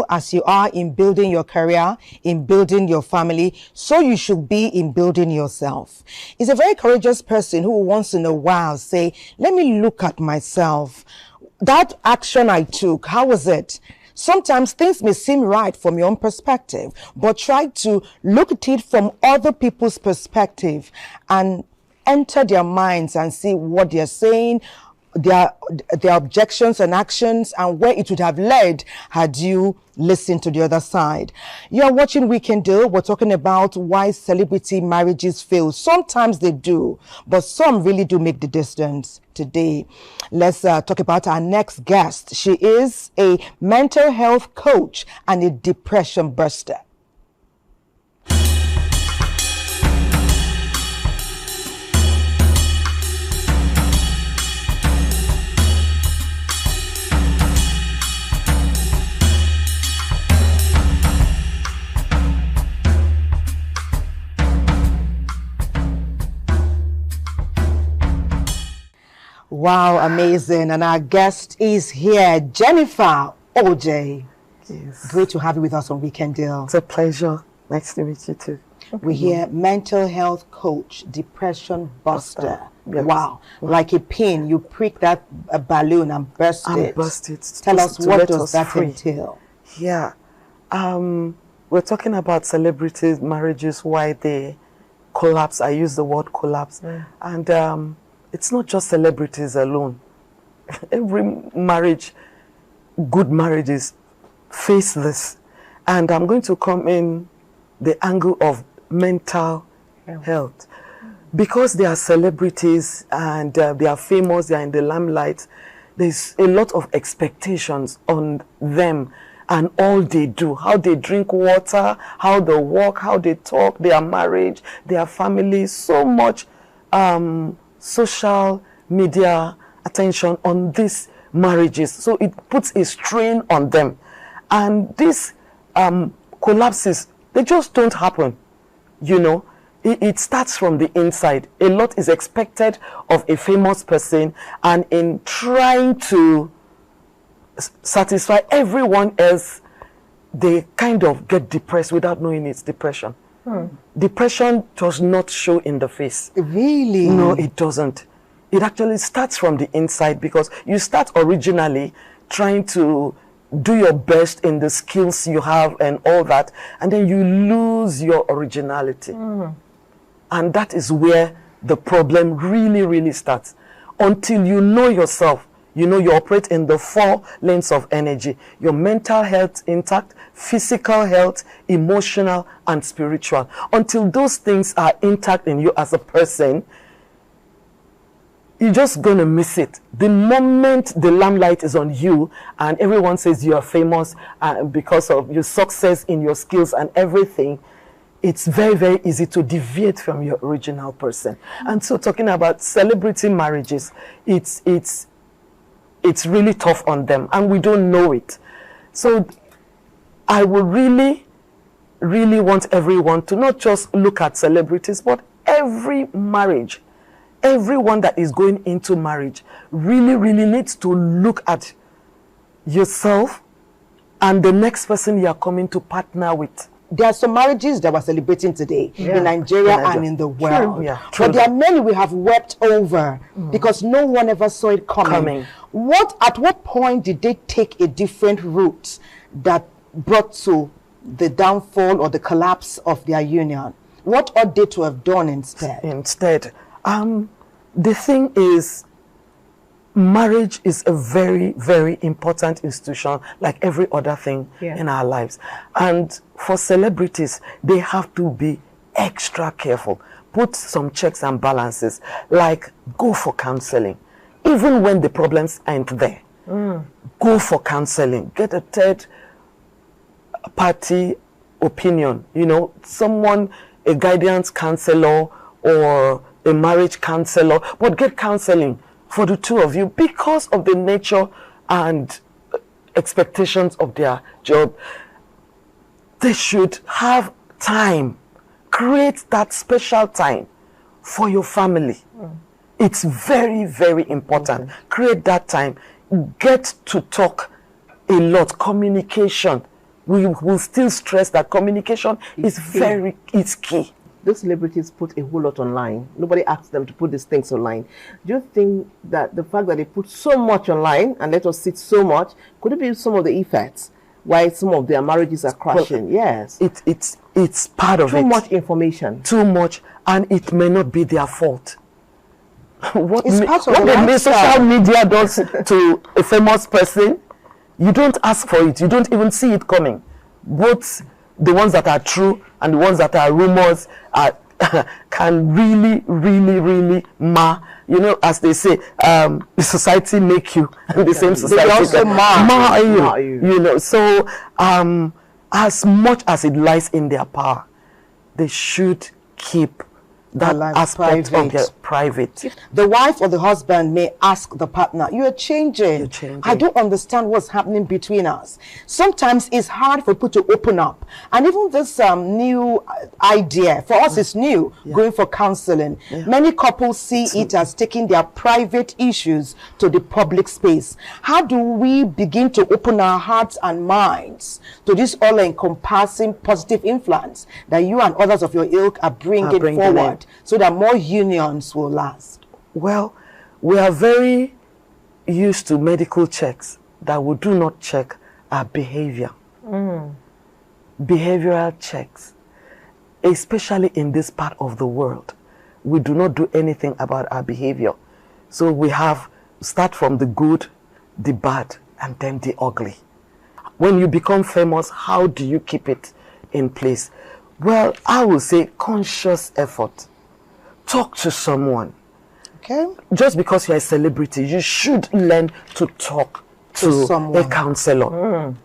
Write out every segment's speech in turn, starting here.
as you are in building your career, in building your family, so you should be in building yourself. He's a very courageous person who once in a while say, let me look at myself. That action I took, how was it? Sometimes things may seem right from your own perspective, but try to look at it from other people's perspective and enter their minds and see what they're saying, their objections and actions, and where it would have led had you listened to the other side. You're watching Weekend Deal. We're talking about why celebrity marriages fail. Sometimes they do, but some really do make the distance. Today, let's talk about our next guest. She is a mental health coach and a depression buster. Wow, amazing. And our guest is here, Jennifer Ojeh. Yes. Great to have you with us on Weekend Deal. It's a pleasure. Nice to meet you too. We're here, mental health coach, depression buster. Yes. Wow, like a pin, you prick that balloon and burst it. Burst it. Tell us, what does that entail? Yeah. We're talking about celebrities, marriages, why they collapse. I use the word collapse. And it's not just celebrities alone. Every marriage, good marriages, face this. And I'm going to come in the angle of mental health. Because they are celebrities and they are famous, they are in the limelight, there's a lot of expectations on them and all they do, how they drink water, how they walk, how they talk, their marriage, their family, so much social media attention on these marriages. So it puts a strain on them. And these collapses, they just don't happen. You know, it starts from the inside. A lot is expected of a famous person, and in trying to satisfy everyone else, they kind of get depressed without knowing it's depression. Depression does not show in the face. Really? No, it doesn't. It actually starts from the inside, because you start originally trying to do your best in the skills you have and all that, and then you lose your originality. And that is where the problem really, really starts. Until you know yourself, you know you operate in the 4 lanes of energy. Your mental health intact, physical health, emotional, and spiritual. Until those things are intact in you as a person, you're just going to miss it. The moment the limelight is on you and everyone says you are famous because of your success in your skills and everything, it's very, very easy to deviate from your original person. And so talking about celebrity marriages, it's really tough on them, and we don't know it. So I would really, really want everyone to not just look at celebrities, but every marriage, everyone that is going into marriage really, really needs to look at yourself and the next person you are coming to partner with. There are some marriages that we're celebrating today in Nigeria and in the world. But there are many we have wept over because no one ever saw it coming. At what point did they take a different route that brought to the downfall or the collapse of their union? What ought they to have done instead? The thing is, marriage is a very, very important institution, like every other thing in our lives. And for celebrities, they have to be extra careful. Put some checks and balances, like go for counseling. Even when the problems aren't there, go for counseling. Get a third party opinion. You know, someone, a guidance counselor or a marriage counselor, but get counseling for the two of you because of the nature and expectations of their job. They should have time. Create that special time for your family. It's very, very important. Create that time. Get to talk a lot. Communication. We will still stress that communication is key. Those celebrities put a whole lot online. Nobody asked them to put these things online. Do you think that the fact that they put so much online and let us see so much, could it be some of the effects why some of their marriages are crashing? Well, yes. It's part of it. Too much information. Too much, and it may not be their fault. What social media does to a famous person, you don't ask for it. You don't even see it coming. Both the ones that are true and the ones that are rumors can really, really, really as they say, the society make you, and the same society also mar you. So as much as it lies in their power, they should keep that aspect of their private. The wife or the husband may ask the partner, you're changing. I don't understand what's happening between us. Sometimes it's hard for people to open up. And even this new idea, for us it's new, going for counseling. Many couples see it as taking their private issues to the public space. How do we begin to open our hearts and minds to this all-encompassing positive influence that you and others of your ilk are bringing forward, so that more unions will last? Well, we are very used to medical checks that we do not check our behavior. Behavioral checks, especially in this part of the world, we do not do anything about our behavior. So we start from the good, the bad, and then the ugly. When you become famous, how do you keep it in place? Well, I will say conscious effort. Talk to someone. Okay. Just because you're a celebrity, you should learn to talk to a counselor.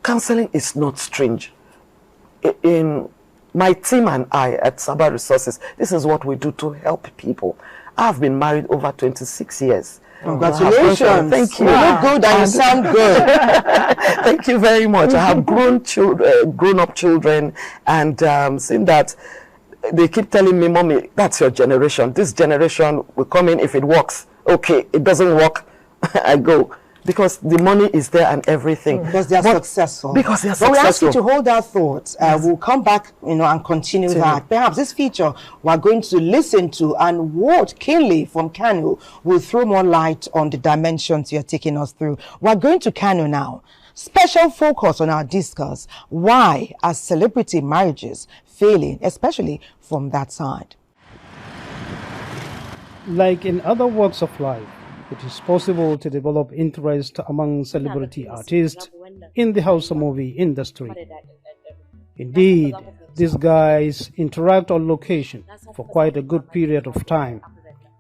Counseling is not strange. In my team and I at SABA Resources, this is what we do to help people. I've been married over 26 years. Congratulations. Thank you. You look good and you sound good. Thank you very much. I have grown-up children, and seeing that they keep telling me, Mommy, that's your generation. This generation will come in if it works. Okay, it doesn't work, I go. Because the money is there and everything. Because they are successful. Because they are successful. But we ask you to hold our thoughts. We'll come back, and continue that. Perhaps this feature we're going to listen to and Ward Kinley from Kano will throw more light on the dimensions you're taking us through. We're going to Kano now. Special focus on our discuss. Why are celebrity marriages failing, especially from that side? Like in other walks of life, it is possible to develop interest among celebrity artists in the Hausa movie industry. Indeed, these guys interact on location for quite a good period of time,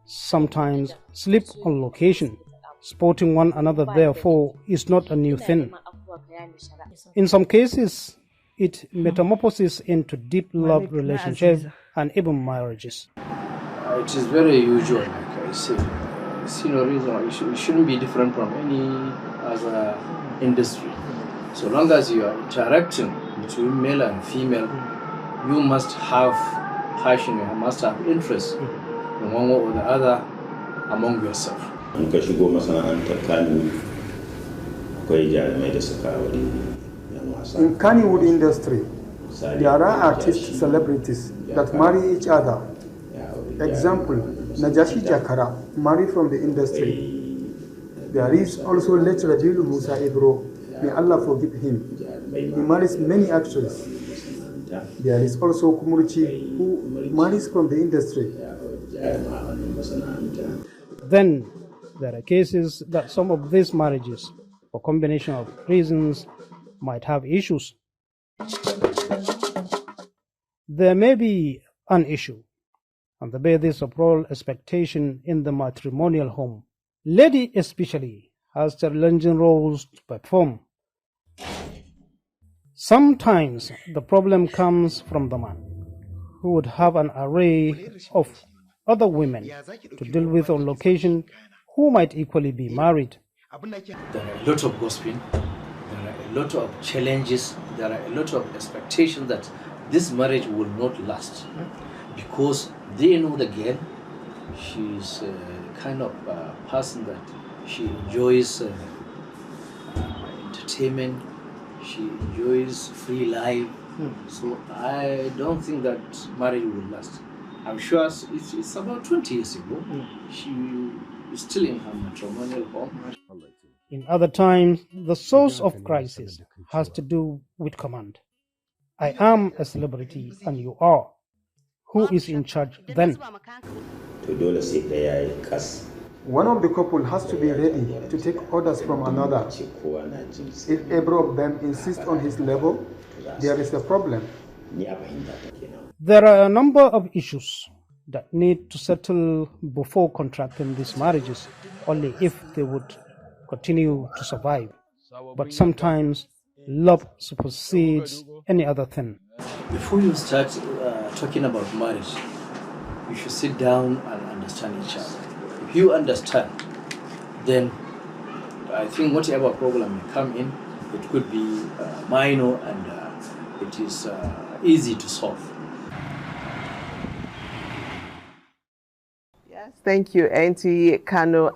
sometimes sleep on location. Sporting one another, therefore, is not a new thing. In some cases, it metamorphoses into deep love relationships and even marriages. It is very usual, like I say. See no reason. It shouldn't be different from any other industry. So long as you are interacting between male and female, you must have passion, you must have interest in one way or the other among yourself. In ka shigo masana'antar Kannywood, akwai jarumai da suka aure yan wasa. In Kannywood industry, there are artists, celebrities that marry each other. Example, Najashi Jakara, married from the industry. There is also late Rabilu Musa Ibro, may Allah forgive him. He marries many actors. There is also Kumurchi, who marries from the industry. Then, there are cases that some of these marriages, for combination of reasons, might have issues. There may be an issue on the basis of role expectation in the matrimonial home. Lady especially has challenging roles to perform. Sometimes the problem comes from the man, who would have an array of other women to deal with on location who might equally be married. There are a lot of gossiping, there are a lot of challenges, there are a lot of expectations that this marriage will not last, because they know the girl. She's a kind of person that she enjoys entertainment. She enjoys free life. So I don't think that marriage will last. I'm sure it's about 20 years ago. She is still in her matrimonial home. In other times, the source of crisis has to do with command. I am a celebrity and you are. Who is in charge then? One of the couple has to be ready to take orders from another. If either of them insists on his level, there is a problem. There are a number of issues that need to settle before contracting these marriages, only if they would continue to survive. But sometimes love supersedes any other thing. Before you start talking about marriage, you should sit down and understand each other. If you understand, then I think whatever problem may come in, it could be minor and it is easy to solve. Yes, thank you, Auntie Kano.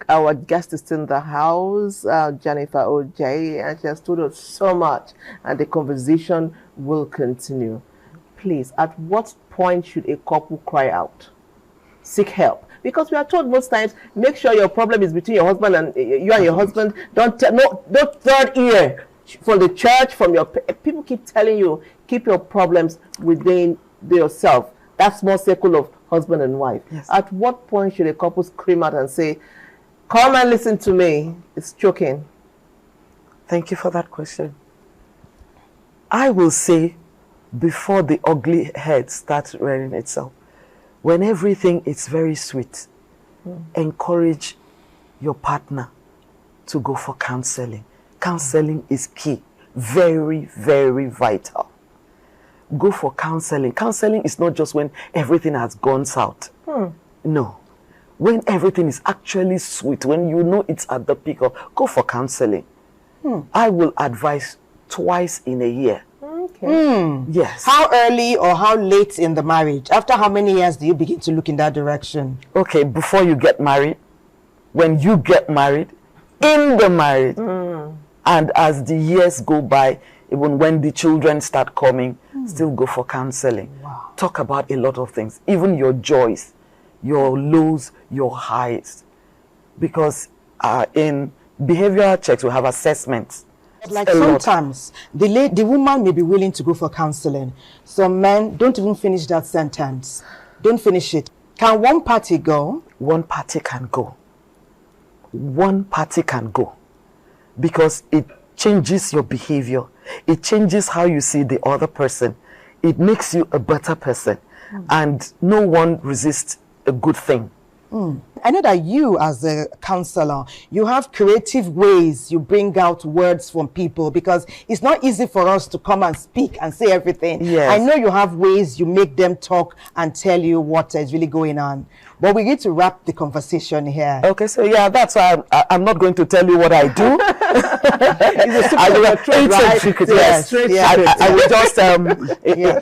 Our guest is in the house, Jennifer Ojeh, and she has told us so much, and the conversation will continue. Please, at what point should a couple cry out, seek help? Because we are told most times, make sure your problem is between your husband and you and your husband. Don't third ear from the church, from your people keep telling you, keep your problems within yourself. That small circle of husband and wife. Yes. At what point should a couple scream out and say, come and listen to me? It's choking. Thank you for that question. I will say, before the ugly head starts rearing itself, when everything is very sweet, encourage your partner to go for counseling. Counseling is key, very, very vital. Go for counseling. Counseling is not just when everything has gone south. No. When everything is actually sweet, when you know it's at the peak of, go for counseling. I will advise twice in a year. Okay. Yes. How early or how late in the marriage? After how many years do you begin to look in that direction? Okay, before you get married, when you get married, in the marriage, and as the years go by, even when the children start coming, still go for counseling. Wow. Talk about a lot of things, even your joys, your lows, your highs. Because in behavioral checks, we have assessments. Like sometimes the woman may be willing to go for counseling. Some men don't even finish that sentence. Don't finish it. Can one party go? One party can go. One party can go. Because it changes your behavior. It changes how you see the other person. It makes you a better person. And no one resists a good thing. I know that you, as a counselor, you have creative ways you bring out words from people, because it's not easy for us to come and speak and say everything. Yes. I know you have ways you make them talk and tell you what is really going on. But we need to wrap the conversation here. Okay, so yeah, that's why I'm not going to tell you what I do. I will just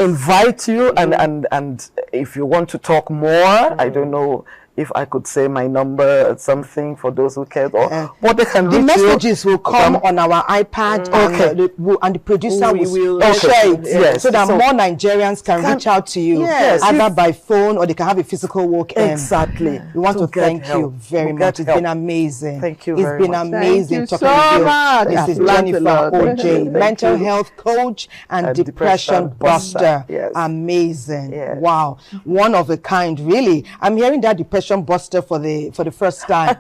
invite you, and if you want to talk more, I don't know if I could say my number or something for those who care, or what they can do. The messages will come on our iPad, and the producer will share it, so that more Nigerians can reach out to you, either by phone or they can have a physical walk-in. Exactly. We want to thank you very much. It's been amazing. Thank you very much. It's been amazing talking with you. This is Jennifer Ojeh, mental health coach and depression buster. Yes. Amazing. Yes. Wow. One of a kind, really. I'm hearing that depression buster for the first time.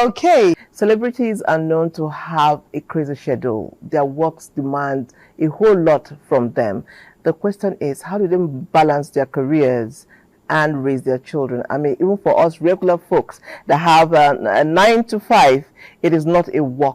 Okay. Celebrities are known to have a crazy schedule. Their works demand a whole lot from them. The question is, how do they balance their careers and raise their children? I mean, even for us regular folks that have a 9 to 5, it is not a walk